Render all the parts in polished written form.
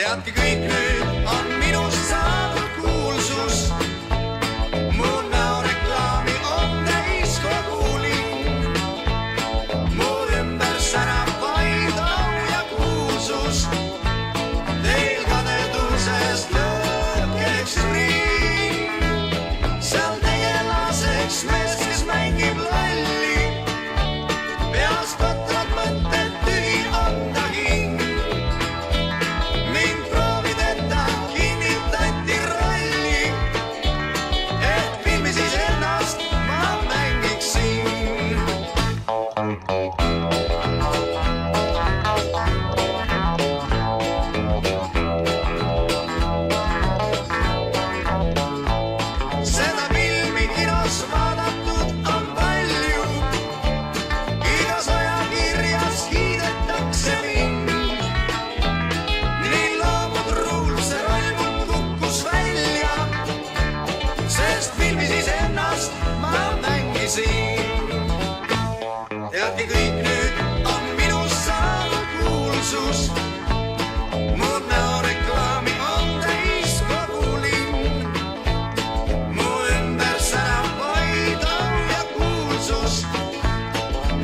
Teadki kõik nüüd on minust saanud kuulsus. Mu näoreklaami on täis kogu linn. Mu ümber särab vaid au ja kuulsus. Teil kadedusest lõõkeks ring. Seal tegelaseks mees, kes mängib lolli. Peas kotrad mõtted tühi on ta king. Seda filmi kinos vaadatud on palju. Igas ajakirjas kiidetakse mind. Nii loomutruul see roll mul kukkus välja. Sest filmis iseennast ma mängisin. Teadki kõik nüüd on minust saanud kuulsus. Mu näoreklaami on täis kogu linn. Mu ümber särab vaid au ja kuulsus.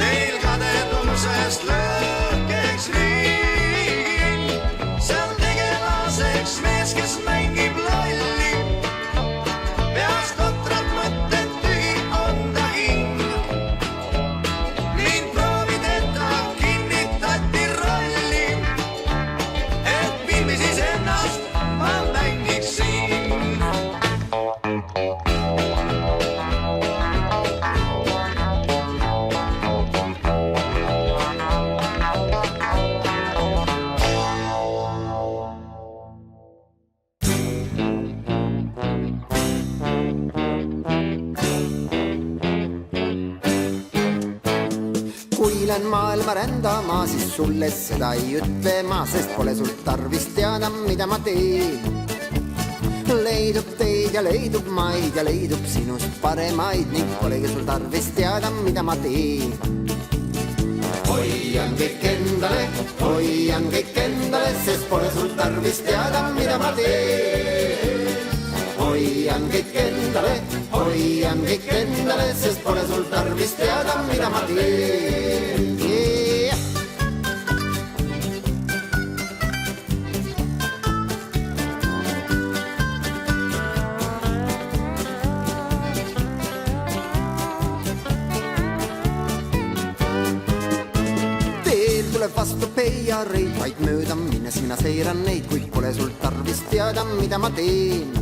Teil kadedusest lõõkeks ring. Seal tegelaseks mees, kes mängib lolli. Peas kotrad mõtted tühi on ta king. Mind proovideta kinnitati rolli, et filmis iseennast ma mängiksin. Kui lähen maailma rändama, siis sulle seda ei ütle ma, sest pole sul tarvis teada, mida ma teen. Leidub teid ja leidub maid ja leidub sinust paremaid ning polegi sul tarvis teada, mida ma teen. Hoian kõik endale, sest pole sul tarvis teada, mida ma teen. Hoian kõik endale, sest pole sul tarvis teada, mida ma teen. Teel tuleb vastu peiareid, vaid mööda minnes mina seiran neid, kuid pole sul tarvis teada, mida ma teen.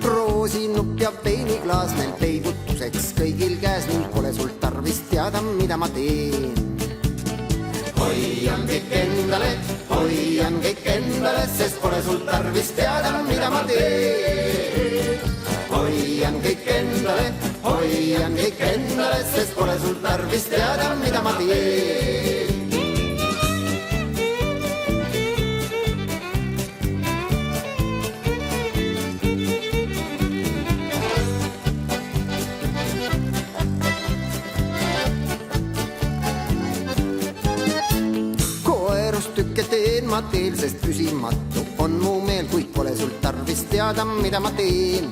Roosinupp ja veiniklaas neil peibutuseks kõigil käes ning pole sul tarvis teada, mida ma teen. Hoian kõik endale, sest pole sul tarvis teada, mida ma teen. Hoian kõik endale, sest pole sul tarvis teada, mida ma teen. Tükke teen ma teel, sest püsimatu on mu meel, kuid pole sul tarvis teada, mida ma teen.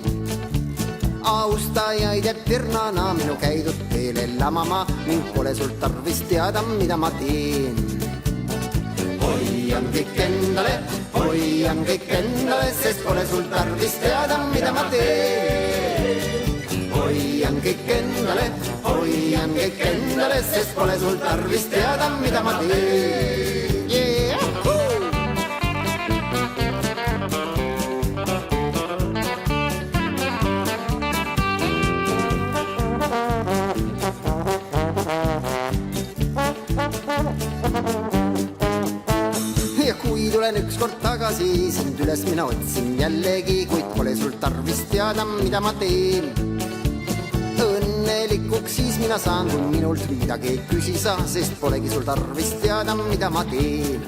Austajaid ja pirnana minu käidud teel elama ma ning pole sul tarvis teada, mida ma teen. Hoian kõik endale, sest pole sul tarvis teada, mida ma teen. Hoian kõik endale, sest pole sul tarvis teada, mida ma teen. tulen ükskord tagasi, sind üles mina otsin jällegi, kuid pole sul tarvis teada, mida ma teen. Õnnelikuks siis mina saan, kui minult midagi ei küsi sa, sest polegi sul tarvis teada, mida ma teen.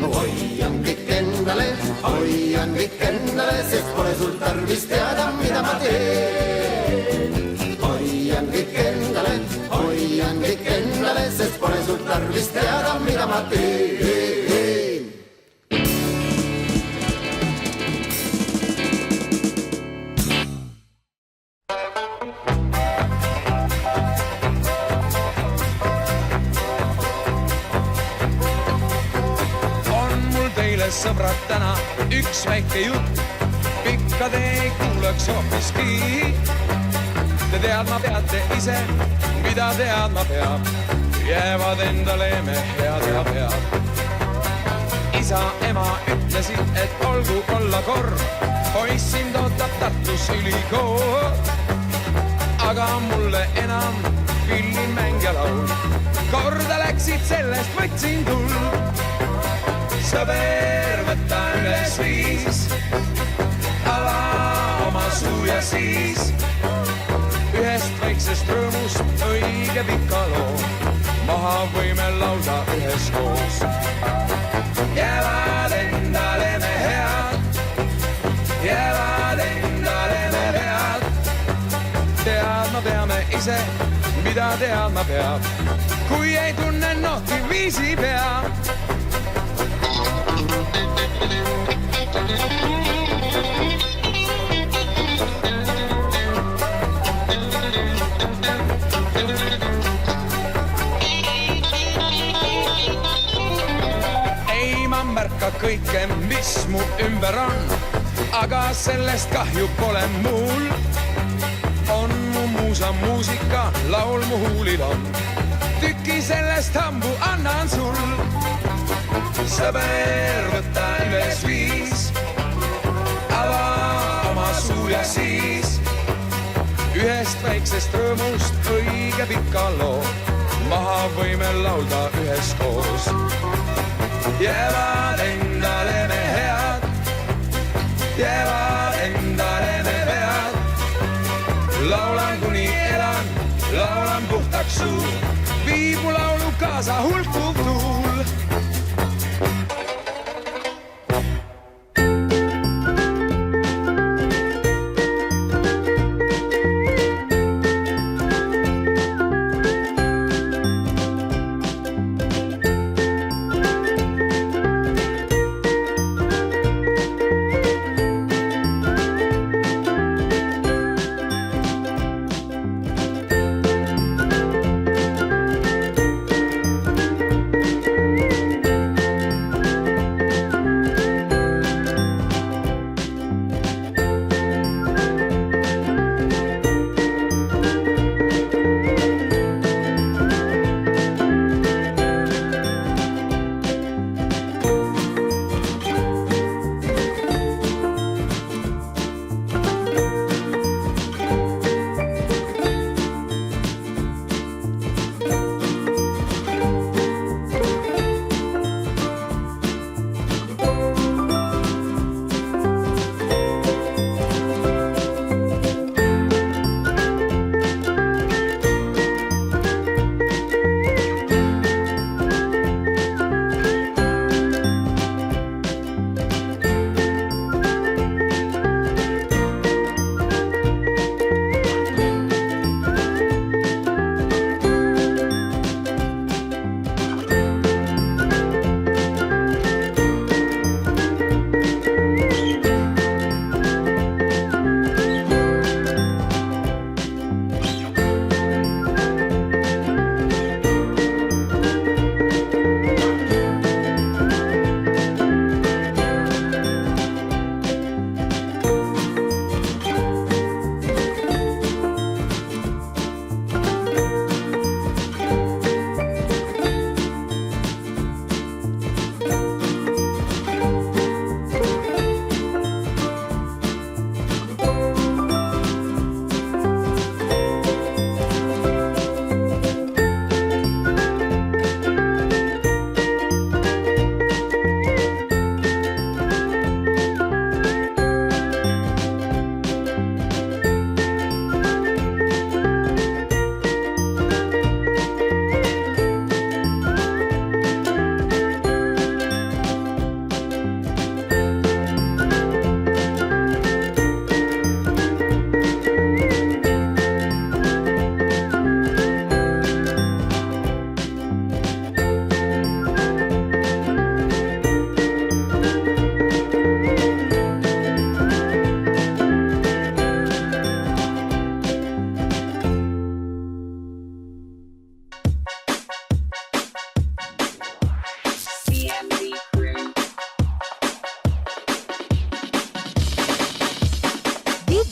Hoian kõik endale, sest pole sul tarvis teada, mida ma teen. Hoian kõik endale, sest pole sul tarvis teada, mida ma teen. Sõbrad, täna üks väike jutt, pikka te ei kuuleks hoopiski. Te teadma peate ise, mida teadma peab, jäävad endale me head ja peab. Isa, ema ütlesid, et olgu olla kord, poiss sind ootab Tartus ülikool. Aga mulle enam pillimäng ja laul, korda läksid, sellest võtsin tuld. Sõber, võta üles viis, ava oma suu ja siis ühest väiksest rõõmust õige pika loo maha võime laulda üheskoos. Jäävad endale me head, jäävad endale me pead. Teadma peame ise, mida teadma peab, kui ei tunne nooti viisi peab. Ei, ma märka kõike, mis mu ümber on, aga sellest kahju pole mul. On mu muusa muusika, laul mu huulil on, tüki sellest hambu annan sul. Sõber, võta üles viis, ava oma suu ja siis ühest väiksest rõõmust õige pika loo maha võime laulda üheskoos. Jäävad endale me head, jäävad endale me pead. Laulan kuni elan, laulan puhtaks suu, viib mu laulu kaasa hulkuv tuul.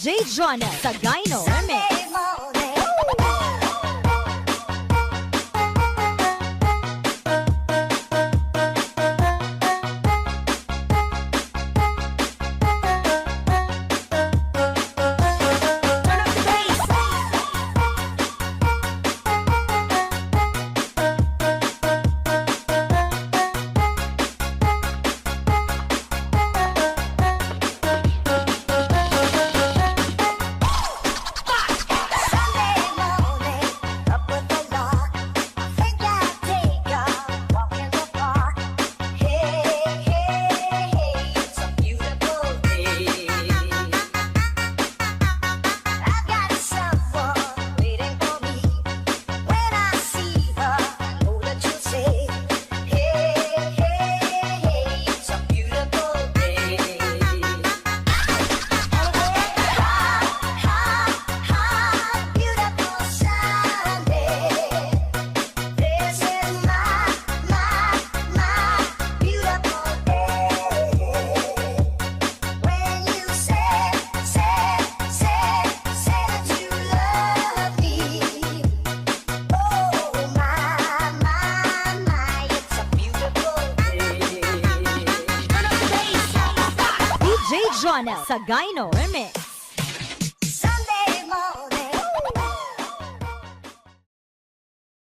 DJ Jonel sa Gyno Remix. DJ Jonel sa Gyno Remix.